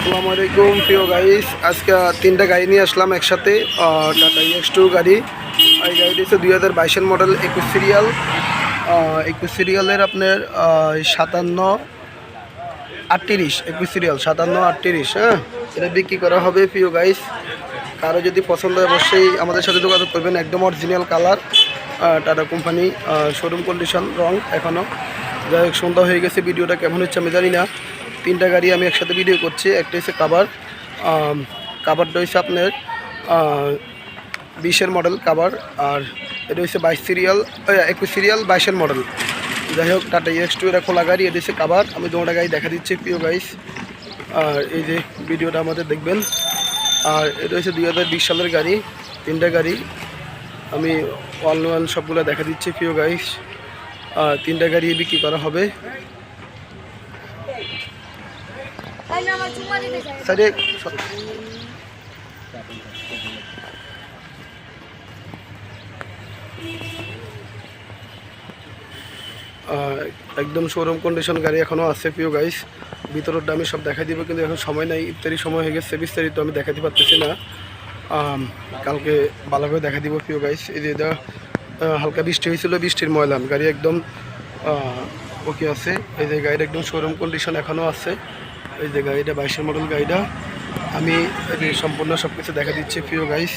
আসসালামু আলাইকুম প্রিয় গাইস। আজকে তিনটা গাড়ি নিয়ে আসলাম একসাথে। টাটা EX2 গাড়ি। এই গাড়িটি হচ্ছে 2022-এর মডেল, 21 সিরিয়াল। 21 সিরিয়ালের আপনার 5738, 21 সিরিয়াল 5738। হ্যাঁ, এটা বিক্রি করা হবে প্রিয় গাইস। কারো যদি পছন্দ হয় অবশ্যই আমাদের সাথে যোগাযোগ করবেন। একদম original colour, Tata company, showroom condition, রং এখনও। যাই হোক, সন্ধ্যা হয়ে গেছে, ভিডিওটা কেমন হচ্ছে আমি জানি না। তিনটা গাড়ি আমি একসাথে ভিডিও করছি। একটা হচ্ছে কাভারটা হচ্ছে আপনার 20-এর মডেল কাভার, আর এটা হচ্ছে 22 সিরিয়াল, 21 সিরিয়াল 22-এর মডেল। যাই হোক, টাটা EX2 এটা খোলা গাড়ি, এটা হচ্ছে কাভার। আমি দুটা গাড়ি দেখা দিচ্ছি প্রিয় গাইস, আর এই যে ভিডিওটা আমাদের দেখবেন। আর এটা হচ্ছে 2020 সালের গাড়ি। তিনটা গাড়ি আমি ওয়ান সবগুলো দেখা দিচ্ছি প্রিয় গাইস। তিনটা গাড়ি বিক্রি করা হবে। একদম শোরুম কন্ডিশন গাড়ি এখনও আছে প্রিয় গাইস। ভিতরটা আমি সব দেখাই দিব, কিন্তু এখন সময় নাই, ইত্যাদি সময় হয়ে গেছে, বিস্তারিত আমি দেখাতে পারতেছি না। কালকে ভালো করে দেখা দিব প্রিয় গাইস। এই যে হালকা বৃষ্টি হয়েছিল, বৃষ্টির ময়লান গাড়ি একদম ওকে আছে। এই যে গাড়িটা একদম শোরুম কন্ডিশন এখনও আছে। এই যে গাড়িটা 22-এর মডেল গাড়িটা আমি সম্পূর্ণ সব কিছু দেখা দিচ্ছি প্রিয় গাইস।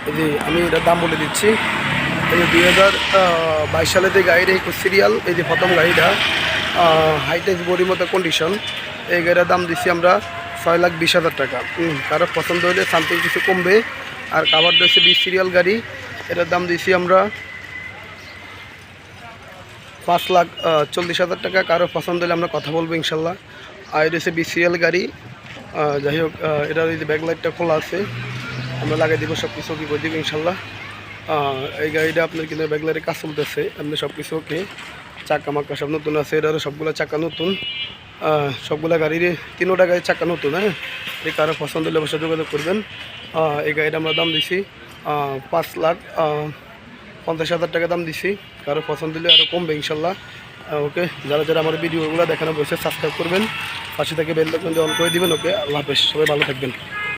এই যে আমি এটার দাম বলে দিচ্ছি। এই যে 2022 সালে যে গাড়িটা 21 সিরিয়াল, এই যে প্রথম গাড়িটা, হাইটেক বডির মতো কন্ডিশন। এই গাড়িটার দাম দিচ্ছি আমরা 6,20,000 টাকা। কারো পছন্দ হলে সামথিং কিছু কমবে। আর কাভারটা হচ্ছে 20 সিরিয়াল গাড়ি, এটার দাম দিচ্ছি আমরা 5,40,000 টাকা। কারো পছন্দ হলে আমরা কথা বলবো ইনশাল্লাহ। আর এটা হচ্ছে 20 সিরিয়াল গাড়ি। যাই হোক, এটার এই যে ব্যাকলাইটটা খোলা আছে, আমরা লাগাই দিব, সব কিছু ওকে করে দিব ইনশাল্লাহ। এই গাড়িটা আপনার কিন্তু ব্যাকলাইটে কাজ চলতেছে, আপনি সব কিছু ওকে, চাকা মাক্কা সব নতুন আছে। এটারও সবগুলো চাকা নতুন, সবগুলা গাড়ির তিনোটা গাড়ির চাকা নতুন। হ্যাঁ, এই কারো পছন্দ হলে অবশ্যই যোগাযোগ করবেন। এই গাড়িটা আমরা দাম দিছি 5,50,000 টাকা দাম দিছি। কারো পছন্দ হলে আরও কমবে ইনশাল্লাহ। ওকে, যারা যারা আমার ভিডিওগুলো দেখানো বসে সাবস্ক্রাইব করবেন, পাশে থেকে বেল আইকনটা অন করে দিবেন। ওকে, আল্লাহ হাফেজ, সবাই ভালো থাকবেন।